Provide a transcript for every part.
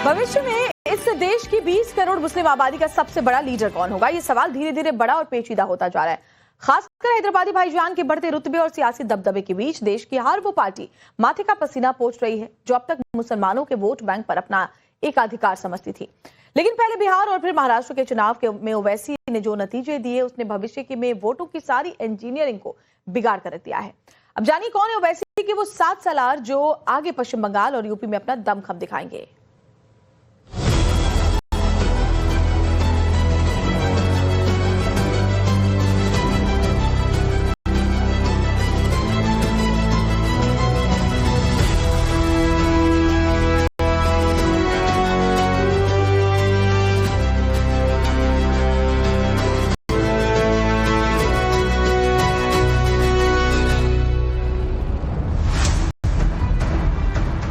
भविष्य में इस देश की 20 करोड़ मुस्लिम आबादी का सबसे बड़ा लीडर कौन होगा? ये सवाल धीरे धीरे बड़ा और पेचीदा होता जा रहा है। खासकर हैदराबादी भाईजान के बढ़ते रुतबे और सियासी दबदबे के बीच देश की हर वो पार्टी माथे का पसीना पोंछ रही है जो अब तक मुसलमानों के वोट बैंक पर अपना एकाधिकार समझती थी। लेकिन पहले बिहार और फिर महाराष्ट्र के चुनाव में ओवैसी ने जो नतीजे दिए उसने भविष्य में वोटों की सारी इंजीनियरिंग को बिगाड़ कर रख दिया है। अब जानिए कौन है ओवैसी के वो 7 सालार जो आगे पश्चिम बंगाल और यूपी में अपना दमखम दिखाएंगे।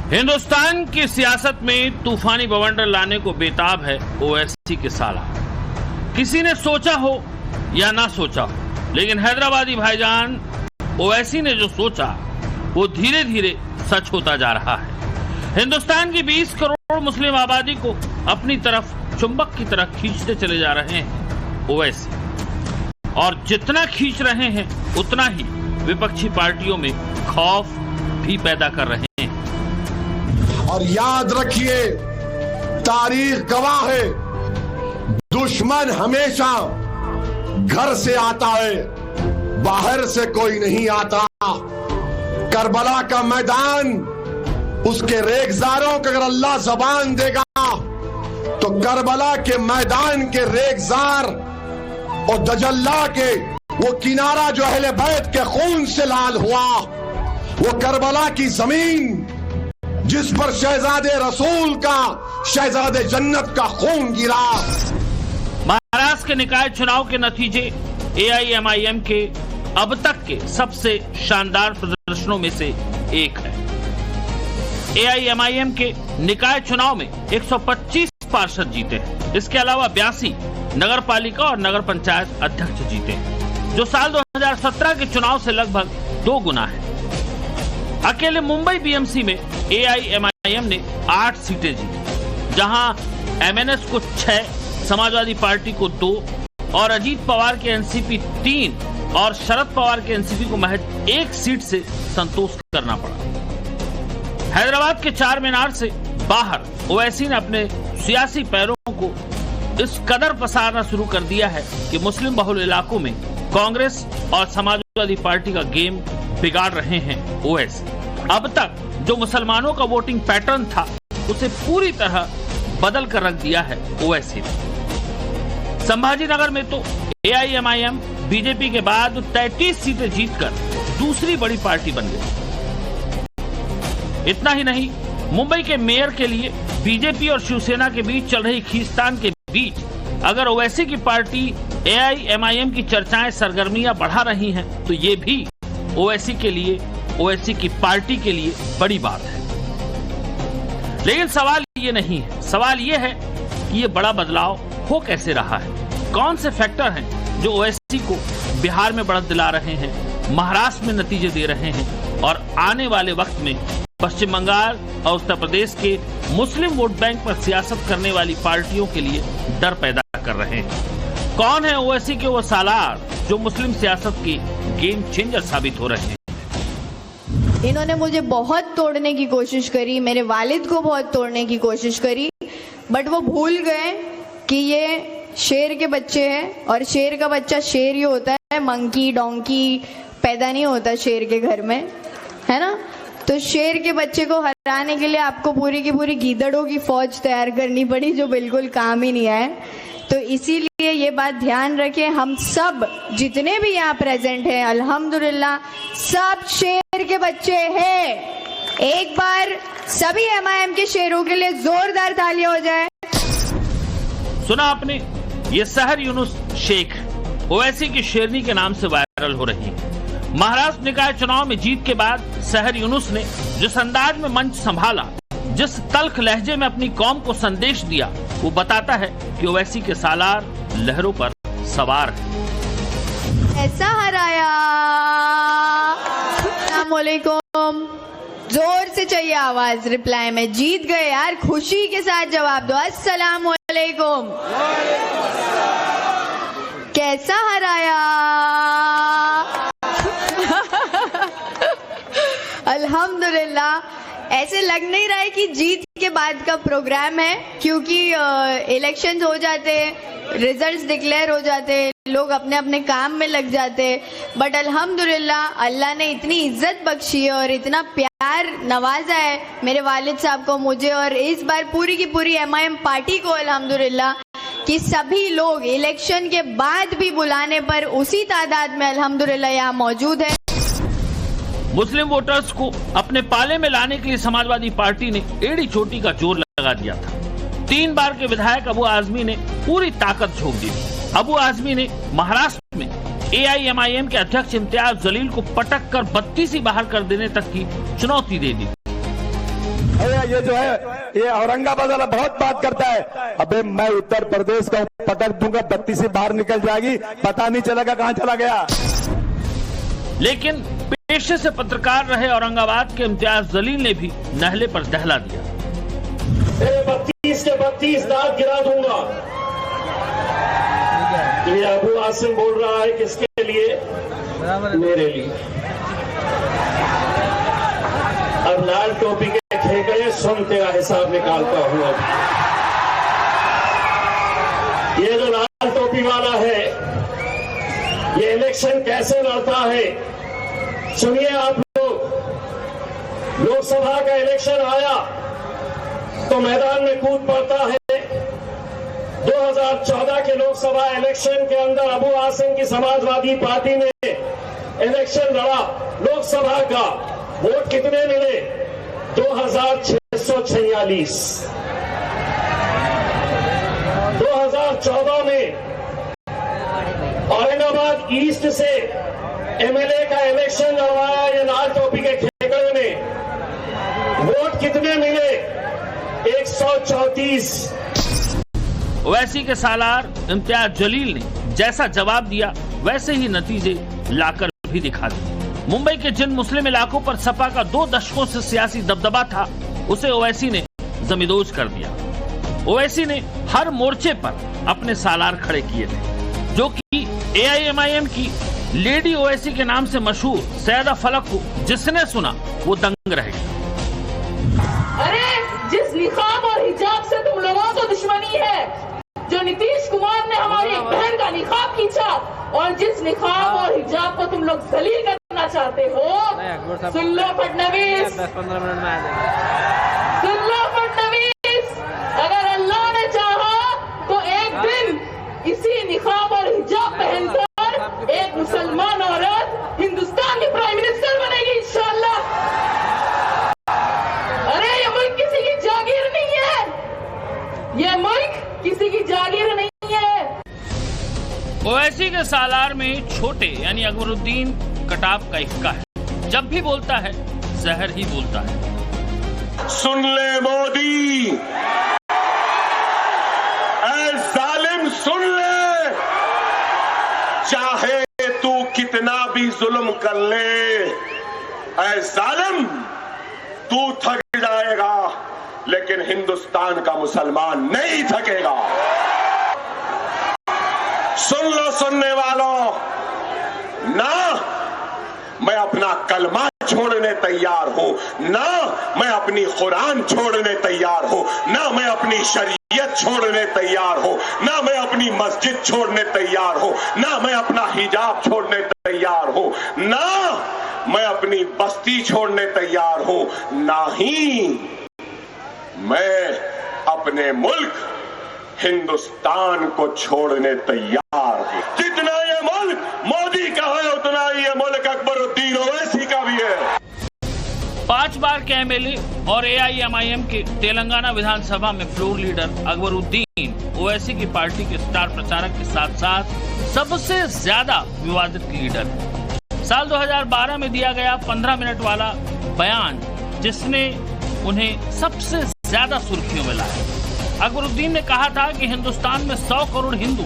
हिंदुस्तान की सियासत में तूफानी बवंडर लाने को बेताब है ओवैसी के सालार। किसी ने सोचा हो या ना सोचा हो, लेकिन हैदराबादी भाईजान ओवैसी ने जो सोचा वो धीरे धीरे सच होता जा रहा है। हिंदुस्तान की 20 करोड़ मुस्लिम आबादी को अपनी तरफ चुंबक की तरह खींचते चले जा रहे हैं ओवैसी, और जितना खींच रहे हैं उतना ही विपक्षी पार्टियों में खौफ भी पैदा कर रहे हैं। और याद रखिए, तारीख गवाह है, दुश्मन हमेशा घर से आता है, बाहर से कोई नहीं आता। करबला का मैदान, उसके रेगजारों को अगर अल्लाह ज़बान देगा तो करबला के मैदान के रेगजार और दजल्ला के वो किनारा जो अहले बैत के खून से लाल हुआ, वो करबला की जमीन जिस पर शहजादे रसूल का, शहजादे जन्नत का खून गिरा। महाराष्ट्र के निकाय चुनाव के नतीजे एआईएमआईएम के अब तक के सबसे शानदार प्रदर्शनों में से एक है। एआईएमआईएम के निकाय चुनाव में 125 पार्षद जीते हैं। इसके अलावा 82 नगर पालिका और नगर पंचायत अध्यक्ष जीते हैं, जो साल 2017 के चुनाव से लगभग 2 गुना है। अकेले मुंबई बीएमसी में एआईएमआईएम ने 8 सीटें जीती, जहां एमएनएस को 6, समाजवादी पार्टी को 2 और अजीत पवार के एनसीपी 3 और शरद पवार के एनसीपी को महज 1 सीट से संतोष करना पड़ा। हैदराबाद के चार मीनार से बाहर ओवैसी ने अपने सियासी पैरों को इस कदर पसारना शुरू कर दिया है कि मुस्लिम बहुल इलाकों में कांग्रेस और समाजवादी पार्टी का गेम बिगाड़ रहे हैं ओवैसी। अब तक जो मुसलमानों का वोटिंग पैटर्न था उसे पूरी तरह बदल कर रख दिया है ओवैसी ने। संभाजी नगर में तो एआईएमआईएम बीजेपी के बाद 33 सीटें जीतकर दूसरी बड़ी पार्टी बन गई। इतना ही नहीं, मुंबई के मेयर के लिए बीजेपी और शिवसेना के बीच चल रही खींचतान के बीच अगर ओवैसी की पार्टी एआईएमआईएम की चर्चाएं सरगर्मियां बढ़ा रही हैं तो ये भी ओवैसी के लिए, ओवैसी की पार्टी के लिए बड़ी बात है। लेकिन सवाल ये नहीं है, सवाल ये है कि ये बड़ा बदलाव हो कैसे रहा है। कौन से फैक्टर हैं जो ओवैसी को बिहार में बढ़त दिला रहे हैं, महाराष्ट्र में नतीजे दे रहे हैं और आने वाले वक्त में पश्चिम बंगाल और उत्तर प्रदेश के मुस्लिम वोट बैंक पर सियासत करने वाली पार्टियों के लिए डर पैदा कर रहे हैं। कौन है ओवैसी के वो सालार जो मुस्लिम सियासत के गेम चेंजर साबित हो रहे हैं। इन्होंने मुझे बहुत तोड़ने की कोशिश करी, मेरे वालिद को बहुत तोड़ने की कोशिश करी, बट वो भूल गए कि ये शेर के बच्चे हैं और शेर का बच्चा शेर ही होता है, मंकी डोंकी पैदा नहीं होता शेर के घर में, है ना। तो शेर के बच्चे को हराने के लिए आपको पूरी की पूरी गीदड़ों की फौज तैयार करनी पड़ी जो बिल्कुल काम ही नहीं आए। तो इसीलिए ये बात ध्यान रखें, हम सब जितने भी यहाँ प्रेजेंट हैं अल्हम्दुलिल्लाह सब शेर के बच्चे हैं। एक बार सभी एमआईएम के शेरों के लिए जोरदार तालियां हो जाए। सुना आपने, ये सहर यूनुस शेख ओवैसी की शेरनी के नाम से वायरल हो रही है। महाराष्ट्र निकाय चुनाव में जीत के बाद सहर यूनुस ने जिस अंदाज में मंच संभाला, जिस तल्ख लहजे में अपनी कौम को संदेश दिया, वो बताता है कि ओवैसी के सालार लहरों पर सवार है। ऐसा हराया। अस्सलाम वालेकुम। जोर से चाहिए आवाज रिप्लाई में। जीत गए यार, खुशी के साथ जवाब दो। अस्सलाम वालेकुम। कैसा हराया? अल्हम्दुलिल्लाह। ऐसे लग नहीं रहा है कि जीत के बाद का प्रोग्राम है, क्योंकि इलेक्शंस हो जाते, रिजल्ट्स डिक्लेयर हो जाते, लोग अपने अपने काम में लग जाते। बट अल्हम्दुलिल्लाह अल्लाह ने इतनी इज्जत बख्शी है और इतना प्यार नवाजा है मेरे वालिद साहब को, मुझे, और इस बार पूरी की पूरी MIM पार्टी को अल्हम्दुलिल्लाह कि सभी लोग इलेक्शन के बाद भी बुलाने पर उसी तादाद में अल्हम्दुलिल्लाह यहाँ मौजूद है। मुस्लिम वोटर्स को अपने पाले में लाने के लिए समाजवादी पार्टी ने एड़ी चोटी का जोर लगा दिया था। 3 बार के विधायक अबू आजमी ने पूरी ताकत झोंक दी। अबू आजमी ने महाराष्ट्र में AIMIM के अध्यक्ष इम्तियाज जलील को पटक कर 32 ही बाहर कर देने तक की चुनौती दे दी। ये जो है ये औरंगाबाद वाला बहुत बात करता है, अबे मैं उत्तर प्रदेश का पटक दूंगा, 32 से बाहर निकल जाएगी, पता नहीं चलेगा कहां चला गया। लेकिन पेशे से पत्रकार रहे औरंगाबाद के इम्तियाज जलील ने भी नहले पर दहला दिया। 32 के 32 दांत गिरा दूंगा। ये अबू आसिम बोल रहा है किसके लिए? मेरे लिए। अब लाल टोपी के ठेके सुन, तेरा हिसाब निकालता हूं। अब ये जो लाल टोपी वाला है, ये इलेक्शन कैसे लड़ता है सुनिए आप लोग। लोकसभा का इलेक्शन आया तो मैदान में कूद पड़ता है। 2014 के लोकसभा इलेक्शन के अंदर अबू आसिम की समाजवादी पार्टी ने इलेक्शन लड़ा। लोकसभा का वोट कितने मिले? 2646। 2014 में औरंगाबाद ईस्ट से MLA का इलेक्शन लड़वाया ये लाल टोपी के ठेकड़े ने। वोट कितने मिले? 134। ओवैसी के सालार इम्तियाज जलील ने जैसा जवाब दिया वैसे ही नतीजे लाकर भी दिखा दिए। मुंबई के जिन मुस्लिम इलाकों पर सपा का 2 दशकों से सियासी दबदबा था, उसे ओवैसी ने जमींदोज कर दिया। ओवैसी ने हर मोर्चे पर अपने सालार खड़े किए थे, जो कि AIMIM की लेडी ओवैसी के नाम से मशहूर सैयदा फलक को जिसने सुना वो दंग रह गया। अरे जिस निकाब और हिजाब से तुम लोगों को दुश्मनी है, जो नीतीश कुमार ने हमारी एक बहन का निकाब खींचा और जिस निकाब और हिजाब को तुम लोग जलील करना चाहते हो, सुन लो फडणवीस, सुन लो फडणवीस, अगर अल्लाह ने चाहा तो एक दिन इसी निकाब और हिजाब पहनकर एक मुसलमान औरत हिंदुस्तान की प्राइम मिनिस्टर बनेगी इंशाअल्लाह। अरे ये मुल्क किसी की जागीर नहीं है, ये मुल्क किसी की जागीर नहीं है। ओवैसी के सालार में छोटे यानी अकबरुद्दीन कटाप का इक्का है। जब भी बोलता है जहर ही बोलता है। सुन ले मोदी, ऐ जालिम सुन ले, चाहे तू कितना भी जुल्म कर ले, ऐ जालिम तू थक जाएगा लेकिन हिंदुस्तान का मुसलमान नहीं थकेगा। सुन लो सुनने वालों, ना मैं अपना कलमा छोड़ने तैयार हूं, ना मैं अपनी कुरान छोड़ने तैयार हूं, ना मैं अपनी शरीयत छोड़ने तैयार हूं, ना मैं अपनी मस्जिद छोड़ने तैयार हूं, ना मैं अपना हिजाब छोड़ने तैयार हूं, ना मैं अपनी बस्ती छोड़ने तैयार हूं, ना ही मैं अपने मुल्क हिंदुस्तान को छोड़ने तैयार हूं। जितना ये मुल्क मोदी का है उतना ये मुल्क अकबरुद्दीन ओवैसी का भी है। 5 बार के MLA और AIMIM के तेलंगाना विधानसभा में फ्लोर लीडर अकबरुद्दीन ओवैसी की पार्टी के स्टार प्रचारक के साथ साथ सबसे ज्यादा विवादित लीडर है। साल 2012 में दिया गया 15 मिनट वाला बयान जिसने उन्हें सबसे ज्यादा सुर्खियों में लाया। अकबरुद्दीन ने कहा था कि हिंदुस्तान में 100 करोड़ हिंदू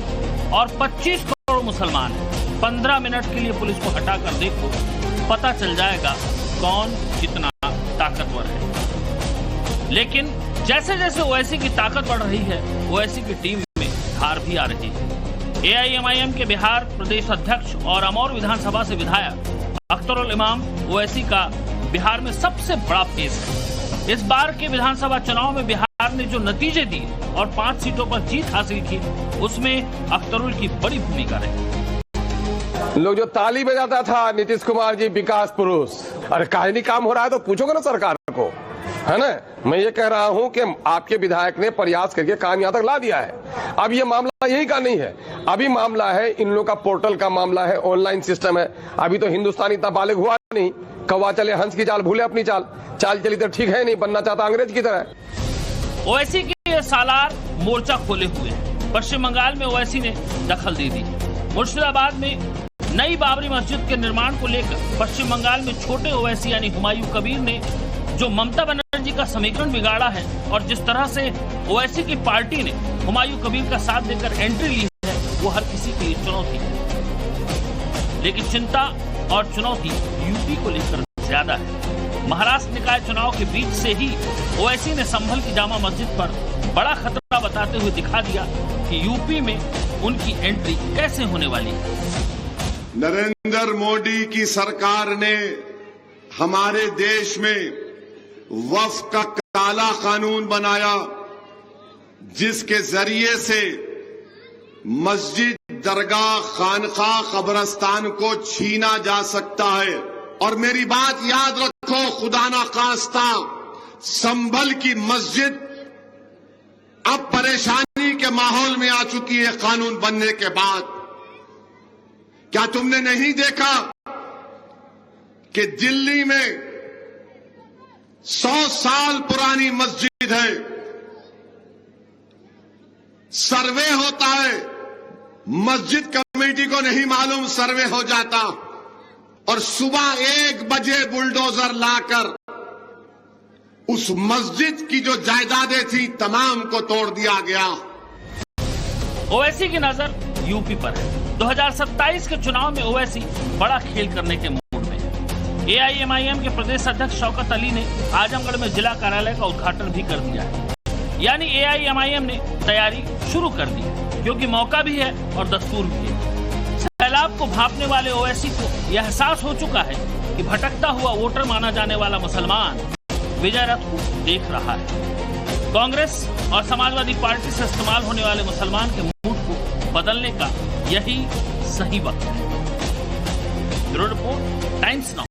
और 25 करोड़ मुसलमान हैं। 15 मिनट के लिए पुलिस को हटाकर देखो, पता चल जाएगा कौन कितना ताकतवर है। लेकिन जैसे जैसे ओवैसी की ताकत बढ़ रही है, ओवैसी की टीम में धार भी आ रही है। एआईएमआईएम के बिहार प्रदेश अध्यक्ष और अमौर विधानसभा से विधायक अख्तरुल इमाम ओवैसी का बिहार में सबसे बड़ा फेस है। इस बार के विधानसभा चुनाव में बिहार ने जो नतीजे दिए और 5 सीटों पर जीत हासिल की, उसमें अख्तरुल की बड़ी भूमिका रही। लोग जो ताली बजाता था नीतीश कुमार जी विकास पुरुष, अरे काहे नहीं काम हो रहा है तो पूछोगे ना सरकार को, है ना। मैं ये कह रहा हूं कि आपके विधायक ने प्रयास करके काम यहां तक ला दिया है। अब ये मामला यही का नहीं है, अभी मामला है इन लोग का पोर्टल का मामला है, ऑनलाइन सिस्टम है। अभी तो हिंदुस्तान इतना बालिग हुआ नहीं, कौवा चले हंस की चाल भूले अपनी चाल चली तो ठीक है नहीं, बनना चाहता अंग्रेज की तरह। ओवैसी के सालार मोर्चा खोले हुए हैं। पश्चिम बंगाल में ओवैसी ने दखल दे दी। मुर्शिदाबाद में नई बाबरी मस्जिद के निर्माण को लेकर पश्चिम बंगाल में छोटे ओवैसी यानी हुमायूं कबीर ने जो ममता बनर्जी का समीकरण बिगाड़ा है और जिस तरह से ओवैसी की पार्टी ने हुमायूं कबीर का साथ देकर एंट्री ली है, वो हर किसी के लिए चुनौती है। लेकिन चिंता और चुनौती यूपी को लेकर ज्यादा है। महाराष्ट्र निकाय चुनाव के बीच से ही ओवैसी ने संभल की जामा मस्जिद पर बड़ा खतरा बताते हुए दिखा दिया कि यूपी में उनकी एंट्री कैसे होने वाली है। नरेंद्र मोदी की सरकार ने हमारे देश में वक्फ का काला कानून बनाया, जिसके जरिए से मस्जिद, दरगाह, खानका, कब्रस्तान को छीना जा सकता है। और मेरी बात याद रखो, खुदा ना खास्ता संभल की मस्जिद अब परेशानी के माहौल में आ चुकी है कानून बनने के बाद। क्या तुमने नहीं देखा कि दिल्ली में 100 साल पुरानी मस्जिद है, सर्वे होता है, मस्जिद कमेटी को नहीं मालूम, सर्वे हो जाता और सुबह 1 बजे बुलडोजर लाकर उस मस्जिद की जो जायदादें थी तमाम को तोड़ दिया गया। ओवैसी की नजर यूपी पर है। 2027 के चुनाव में ओवैसी बड़ा खेल करने के मूड में है। एआईएमआईएम के प्रदेश अध्यक्ष शौकत अली ने आजमगढ़ में जिला कार्यालय का उद्घाटन भी कर दिया है। यानी एआईएमआईएम ने तैयारी शुरू कर दी है, क्योंकि मौका भी है और दस्तूर भी है। सैलाब को भांपने वाले ओवैसी को यह एहसास हो चुका है कि भटकता हुआ वोटर माना जाने वाला मुसलमान विजय रथ को देख रहा है। कांग्रेस और समाजवादी पार्टी से इस्तेमाल होने वाले मुसलमान के मूड को बदलने का यही सही वक्त है। Bureau report, times now.